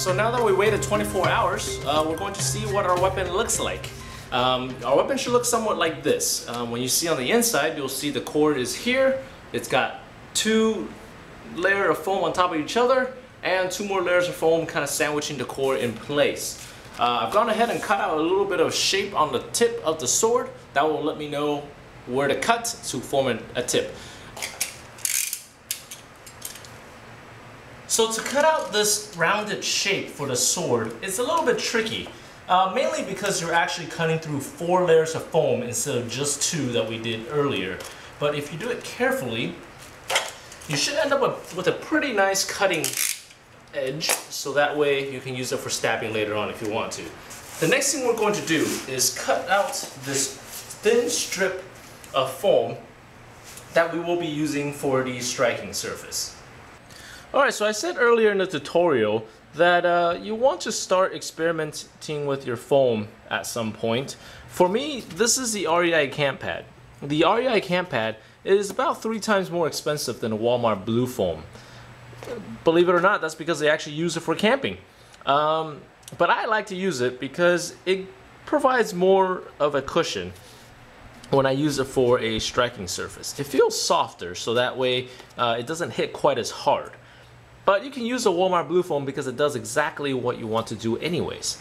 so now that we waited 24 hours, we're going to see what our weapon looks like. Our weapon should look somewhat like this. When you see on the inside, you'll see the cord is here. It's got 2 layers of foam on top of each other and 2 more layers of foam kind of sandwiching the core in place. I've gone ahead and cut out a little bit of shape on the tip of the sword. That will let me know where to cut to form a tip. So to cut out this rounded shape for the sword, it's a little bit tricky. Mainly because you're actually cutting through 4 layers of foam instead of just 2 that we did earlier. But if you do it carefully, you should end up with a pretty nice cutting edge, so that way you can use it for stabbing later on if you want to. The next thing we're going to do is cut out this thin strip of foam that we will be using for the striking surface. Alright, so I said earlier in the tutorial that you want to start experimenting with your foam at some point. For me, this is the REI Camp Pad. The REI Camp Pad is about 3 times more expensive than a Walmart blue foam. Believe it or not, that's because they actually use it for camping. But I like to use it because it provides more of a cushion when I use it for a striking surface. It feels softer, so that way it doesn't hit quite as hard. But you can use a Walmart blue foam because it does exactly what you want to do anyways.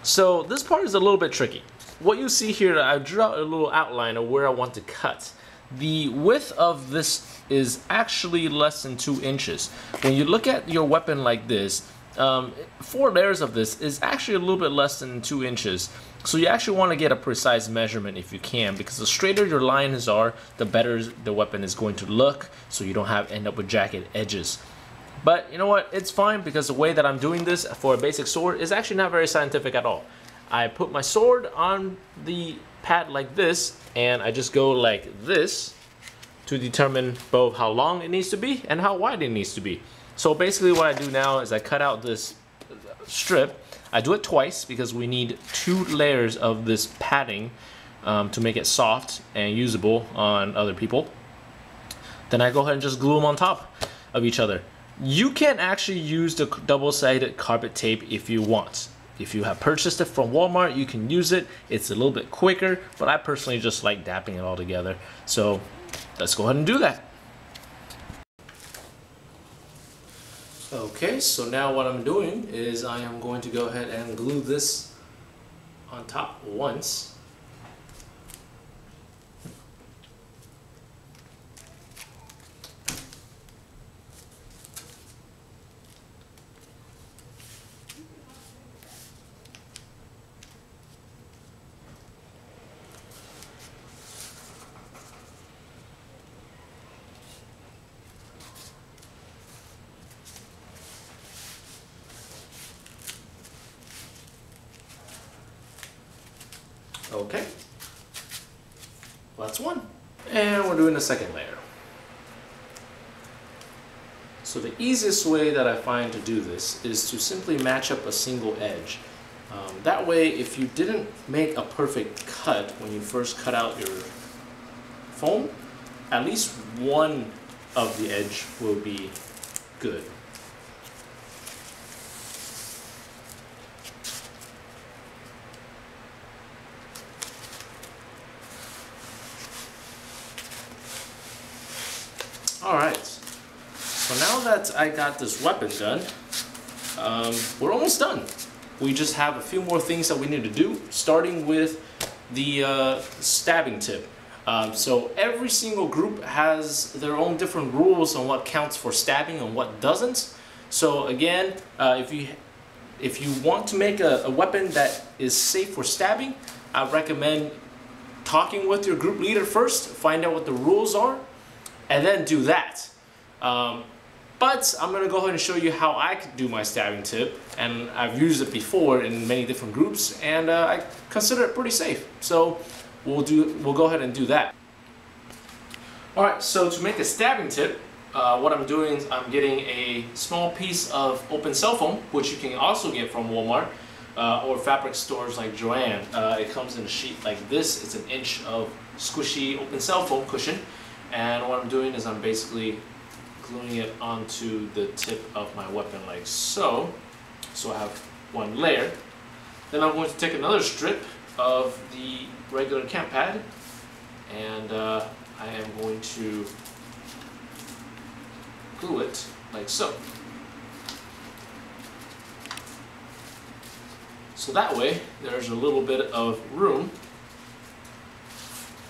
So this part is a little bit tricky. What you see here, I drew out a little outline of where I want to cut. The width of this is actually less than 2 inches. When you look at your weapon like this, 4 layers of this is actually a little bit less than 2 inches. So you actually want to get a precise measurement if you can, because the straighter your lines are, the better the weapon is going to look, so you don't end up with jagged edges. But you know what, it's fine because the way that I'm doing this for a basic sword is actually not very scientific at all. I put my sword on the pad like this, and I just go like this to determine both how long it needs to be and how wide it needs to be. So basically what I do now is I cut out this strip. I do it twice because we need 2 layers of this padding to make it soft and usable on other people. Then I go ahead and just glue them on top of each other. You can actually use the double-sided carpet tape if you want. If you have purchased it from Walmart, you can use it. It's a little bit quicker, but I personally just like dapping it all together. So let's go ahead and do that. Okay, so now what I'm doing is I am going to go ahead and glue this on top once. Okay, well, that's one. And we're doing the second layer. So the easiest way that I find to do this is to simply match up a single edge. That way, if you didn't make a perfect cut when you first cut out your foam, at least one of the edge will be good. Alright, so now that I got this weapon done, we're almost done. We just have a few more things that we need to do, starting with the stabbing tip. So every single group has their own different rules on what counts for stabbing and what doesn't. So again, if you want to make a weapon that is safe for stabbing, I recommend talking with your group leader first, find out what the rules are, and then do that. But I'm going to go ahead and show you how I could do my stabbing tip, and I've used it before in many different groups, and I consider it pretty safe. So we'll go ahead and do that. Alright, so to make a stabbing tip, what I'm doing is I'm getting a small piece of open cell foam, which you can also get from Walmart or fabric stores like Joann. It comes in a sheet like this. It's an inch of squishy open cell foam cushion. And what I'm doing is I'm basically gluing it onto the tip of my weapon like so. So I have one layer. Then I'm going to take another strip of the regular camp pad, and I am going to glue it like so. So that way there's a little bit of room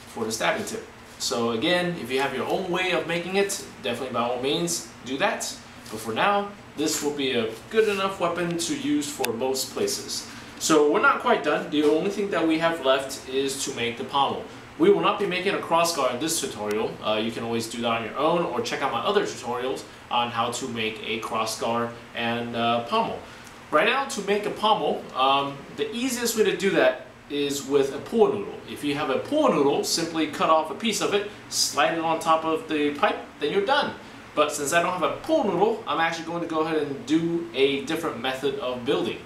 for the stabbing tip. So again, if you have your own way of making it, definitely by all means do that. But for now, this will be a good enough weapon to use for most places. So we're not quite done. The only thing that we have left is to make the pommel. We will not be making a crossguard in this tutorial. You can always do that on your own, or check out my other tutorials on how to make a crossguard and pommel. Right now, to make a pommel, the easiest way to do that is with a pool noodle. If you have a pool noodle, simply cut off a piece of it, slide it on top of the pipe, then you're done. But since I don't have a pool noodle, I'm actually going to go ahead and do a different method of building.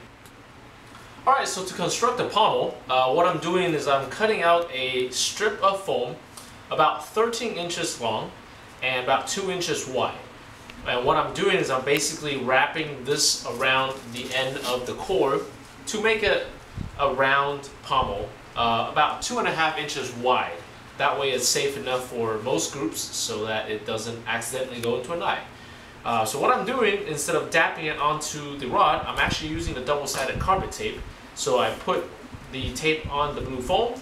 Alright, so to construct a pommel, what I'm doing is I'm cutting out a strip of foam about 13 inches long and about 2 inches wide. And what I'm doing is I'm basically wrapping this around the end of the core to make a round pommel about 2.5 inches wide. That way it's safe enough for most groups so that it doesn't accidentally go into a knife. So what I'm doing, instead of dapping it onto the rod, I'm actually using the double-sided carpet tape. So I put the tape on the blue foam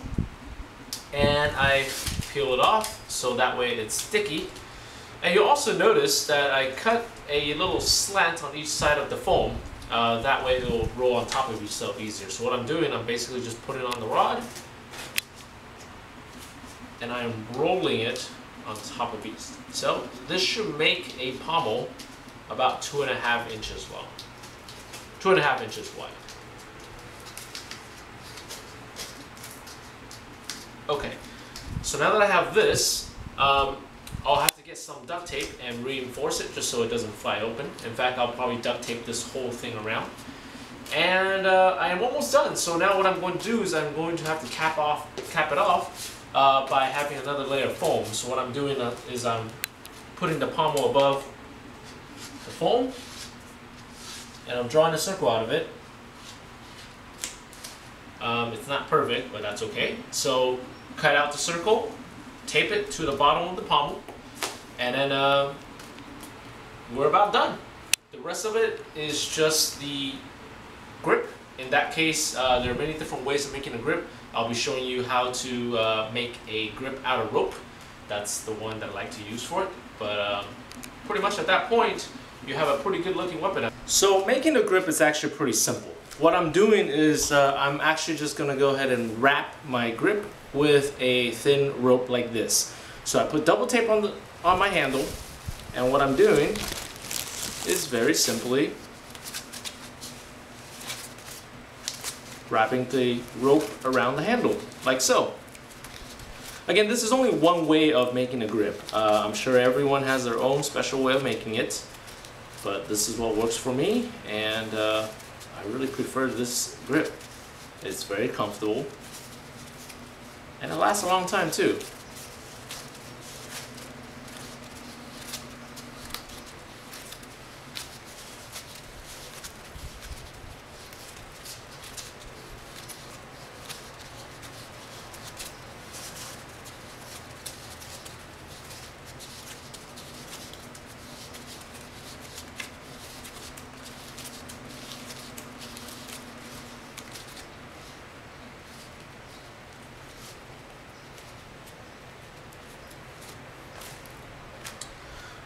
and I peel it off so that way it's sticky. And you'll also notice that I cut a little slant on each side of the foam. That way it will roll on top of itself easier. So what I'm doing, I'm basically just putting it on the rod and I'm rolling it on top of each. So this should make a pommel about 2.5 inches long, 2.5 inches wide. Okay, so now that I have this, I'll have to get some duct tape and reinforce it just so it doesn't fly open. In fact, I'll probably duct tape this whole thing around. And I am almost done. So now what I'm going to do is I'm going to have to cap it off by having another layer of foam. So what I'm doing is I'm putting the pommel above the foam and I'm drawing a circle out of it. It's not perfect, but that's okay. So cut out the circle, tape it to the bottom of the pommel, and then we're about done. The rest of it is just the grip. In that case, there are many different ways of making a grip. I'll be showing you how to make a grip out of rope. That's the one that I like to use for it. But pretty much at that point, you have a pretty good looking weapon. So making a grip is actually pretty simple. What I'm doing is I'm actually just going to go ahead and wrap my grip with a thin rope like this. So I put double tape on my handle, and what I'm doing is very simply wrapping the rope around the handle, like so. Again, this is only one way of making a grip. I'm sure everyone has their own special way of making it, but this is what works for me, and I really prefer this grip. It's very comfortable, and it lasts a long time too.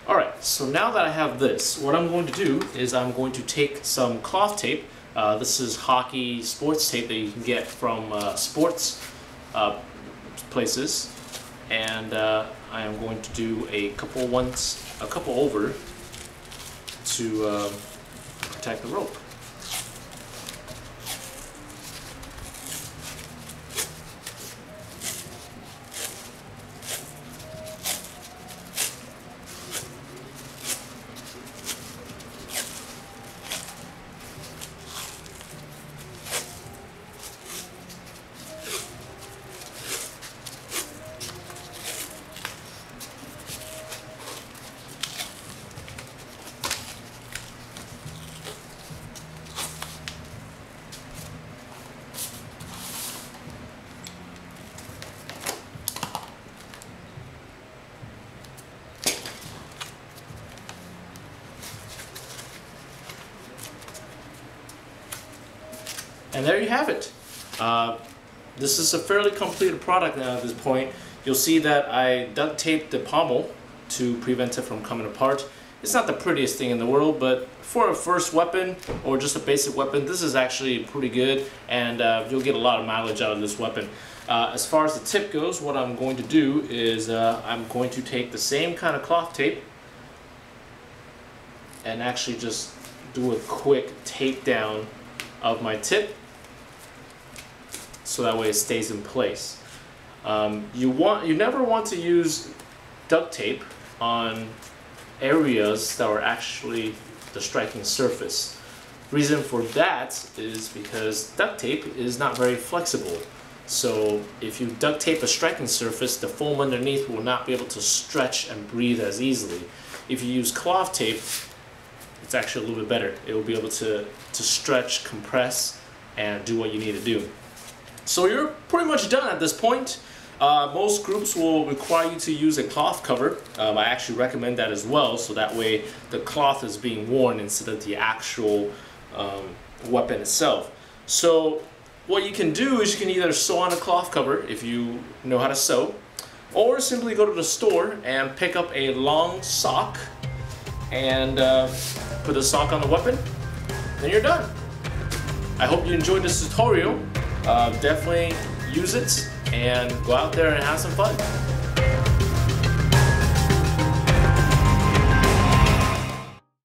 Alright, so now that I have this, what I'm going to do is I'm going to take some cloth tape. This is hockey sports tape that you can get from sports places, and I am going to do a couple over to protect the rope. And there you have it. This is a fairly completed product now at this point. You'll see that I duct taped the pommel to prevent it from coming apart. It's not the prettiest thing in the world, but for a first weapon or just a basic weapon, this is actually pretty good, and you'll get a lot of mileage out of this weapon. As far as the tip goes, what I'm going to do is I'm going to take the same kind of cloth tape and actually just do a quick tape down of my tip so that way it stays in place. You never want to use duct tape on areas that are actually the striking surface. Reason for that is because duct tape is not very flexible. So if you duct tape a striking surface, the foam underneath will not be able to stretch and breathe as easily. If you use cloth tape, it's actually a little bit better. It will be able to stretch, compress, and do what you need to do. So you're pretty much done at this point. Most groups will require you to use a cloth cover. I actually recommend that as well, so that way the cloth is being worn instead of the actual weapon itself. So what you can do is you can either sew on a cloth cover if you know how to sew, or simply go to the store and pick up a long sock and put the sock on the weapon, then you're done. I hope you enjoyed this tutorial. Definitely use it and go out there and have some fun.